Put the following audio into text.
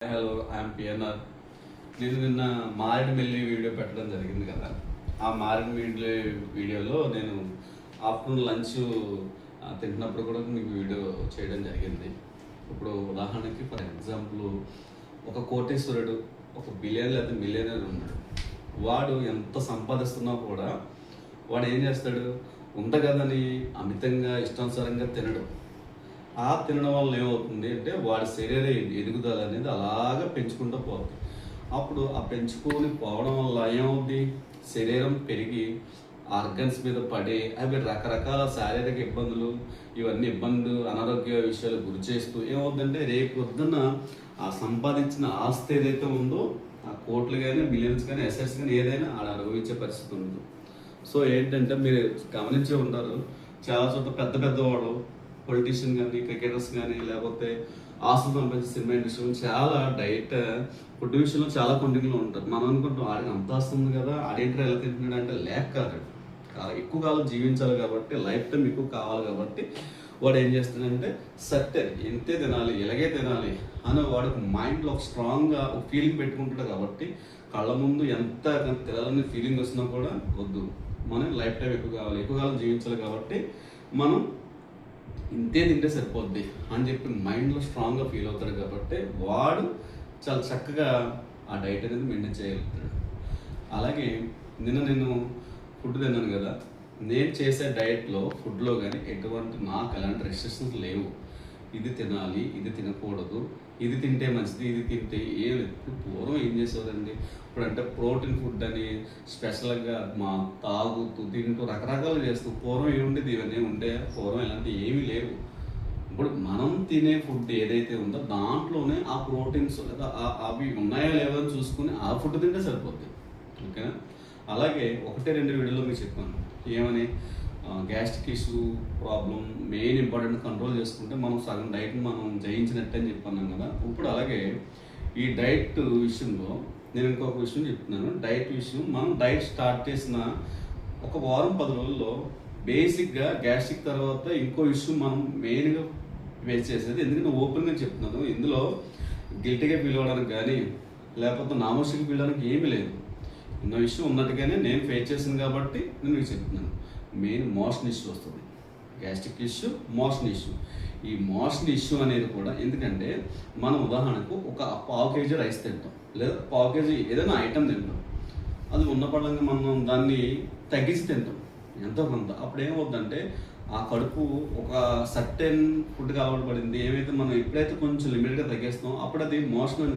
Hello, I'm PNR. నేను నిన్న Maredumilli video పెట్టడం జరిగింది కదా. ఆ మారేడుమిల్లి వీడియోలో నేను ఆఫ్టర్నూన్ లంచ్ తింటున్నప్పుడు కూడా మీకు వీడియో చేయడం జరిగింది. ఇప్పుడు ఉదాహరణకి ఫర్ ఎగ్జాంపుల్ ఒక కోటేశ్వరుడు, ఒక బిలియన్ లేదా మిలియనర్ ఉన్నాడు. వాడు ఎంత సంపాదిస్తున్నా కూడా వాడు ఏం చేస్తాడు, కదని అమితంగా ఇష్టానుసారంగా తినడు. ఆ తినడం వల్ల ఏమవుతుంది అంటే వాడి శరీర ఎదుగుదల అనేది అలాగా పెంచుకుంటూ పోతుంది. అప్పుడు ఆ పెంచుకొని పోవడం వల్ల ఏమవుద్ది, శరీరం పెరిగి ఆర్గన్స్ మీద పడి అవి రకరకాల శారీరక ఇబ్బందులు, ఇవన్నీ ఇబ్బందులు, అనారోగ్య విషయాలు గురి చేస్తూ ఏమవుతుందంటే రేపు పొద్దున్న ఆ సంపాదించిన ఆస్తి ఏదైతే ఉందో ఆ కోట్లు కానీ బిలియన్స్ కానీ అసెట్స్ కానీ ఏదైనా ఆడ అనుభవించే పరిస్థితి ఉంది. సో ఏంటంటే మీరు గమనించే ఉంటారు, చాలా చోట్ల పెద్ద పెద్దవాడు పొలిటీషియన్ కానీ, క్రికెటర్స్ కానీ, లేకపోతే ఆస్తులు సంబంధించిన సినిమా ఇండస్ట్రీ చాలా డైట్ ఫుడ్ విషయంలో చాలా కొంటింగ్లో ఉంటారు. మనం అనుకుంటాం ఆడికి అంత వస్తుంది కదా, ఆడేంటర్ ఎలా తింటున్నాడు అంటే లేక కాదు. ఎక్కువ కాలం జీవించాలి కాబట్టి, లైఫ్ టైం ఎక్కువ కావాలి కాబట్టి వాడు ఏం చేస్తున్నాడంటే సత్తే ఎంతే తినాలి, ఇలాగే తినాలి అని వాడికి మైండ్లో ఒక స్ట్రాంగ్గా ఒక ఫీలింగ్ పెట్టుకుంటాడు. కాబట్టి కళ్ళ ముందు ఎంత తినాలని ఫీలింగ్ వస్తున్నా కూడా వద్దు, మనం లైఫ్ టైం ఎక్కువ కావాలి, ఎక్కువ కాలం జీవించాలి కాబట్టి మనం ఇంతే తింటే సరిపోద్ది అని చెప్పి మైండ్లో స్ట్రాంగ్గా ఫీల్ అవుతాడు. కాబట్టి వాడు చాలా చక్కగా ఆ డైట్ అనేది మెయింటైన్ చేయగలుగుతాడు. అలాగే నిన్న నేను ఫుడ్ తిన్నాను కదా, నేను చేసే డైట్లో ఫుడ్లో కానీ ఎటువంటి నాకు ఎలాంటి రెస్ట్రిక్షన్స్ లేవు. ఇది తినాలి, ఇది తినకూడదు, ఇది తింటే మంచిది, ఇది తింటే ఏం లేదు. పూర్వం ఏం చేసేవారండి, ఇప్పుడు అంటే ప్రోటీన్ ఫుడ్ అని స్పెషల్గా మా తాగుతూ తింటూ రకరకాలు చేస్తూ పూర్వం ఏముండేది, ఇవన్నీ ఉండే పూర్వం ఇలాంటివి ఏమీ లేవు. ఇప్పుడు మనం తినే ఫుడ్ ఏదైతే ఉందో దాంట్లోనే ఆ ప్రోటీన్స్ లేదా అవి ఉన్నాయా లేవో అని చూసుకుని ఆ ఫుడ్ తింటే సరిపోద్ది. ఓకేనా? అలాగే 1-2 వీడియోలో మీకు చెప్పాను ఏమని, gastric issue problem main important control చేసుకుంటే మనం సగం డైట్ని మనం జయించినట్టు అని చెప్పన్నాం కదా. ఇప్పుడు అలాగే ఈ డైట్ విషయంలో నేను ఇంకొక విషయం చెప్తున్నాను. డైట్ విషయం, మనం డైట్ స్టార్ట్ చేసిన ఒక వారం 10 రోజుల్లో బేసిక్గా గ్యాస్ట్రిక్ తర్వాత ఇంకో ఇష్యూ మనం మెయిన్గా ఫేస్ చేసేది. ఎందుకంటే ఓపెన్గా చెప్తున్నాను, ఇందులో గిల్టీగా ఫీల్ అవ్వడానికి కానీ లేకపోతే నామోషిగా ఫీల్ అవ్వడానికి ఏమీ లేదు. ఉన్న విషయం ఉన్నట్టుగానే నేను ఫేస్ చేశాను కాబట్టి నేను మీకు చెప్తున్నాను. మెయిన్ మోషన్ ఇష్యూ వస్తుంది, గ్యాస్ట్రిక్ ఇష్యూ, మోషన్ ఇష్యూ. ఈ మోషన్ ఇష్యూ అనేది కూడా ఎందుకంటే మనం ఉదాహరణకు ఒక 1/2 kg రైస్ తింటాం, లేదా 1/2 kg ఏదైనా ఐటమ్ తింటాం. అది ఉన్న పడంగా మనం దాన్ని తగ్గించి తింటాం ఎంతో కొంత. అప్పుడు ఏమవుద్దంటే ఆ కడుపు ఒక సర్టెన్ ఫుడ్కి అలవాటు పడింది. ఏమైతే మనం ఎప్పుడైతే కొంచెం లిమిట్గా తగ్గిస్తామో అప్పుడు అది మోషన్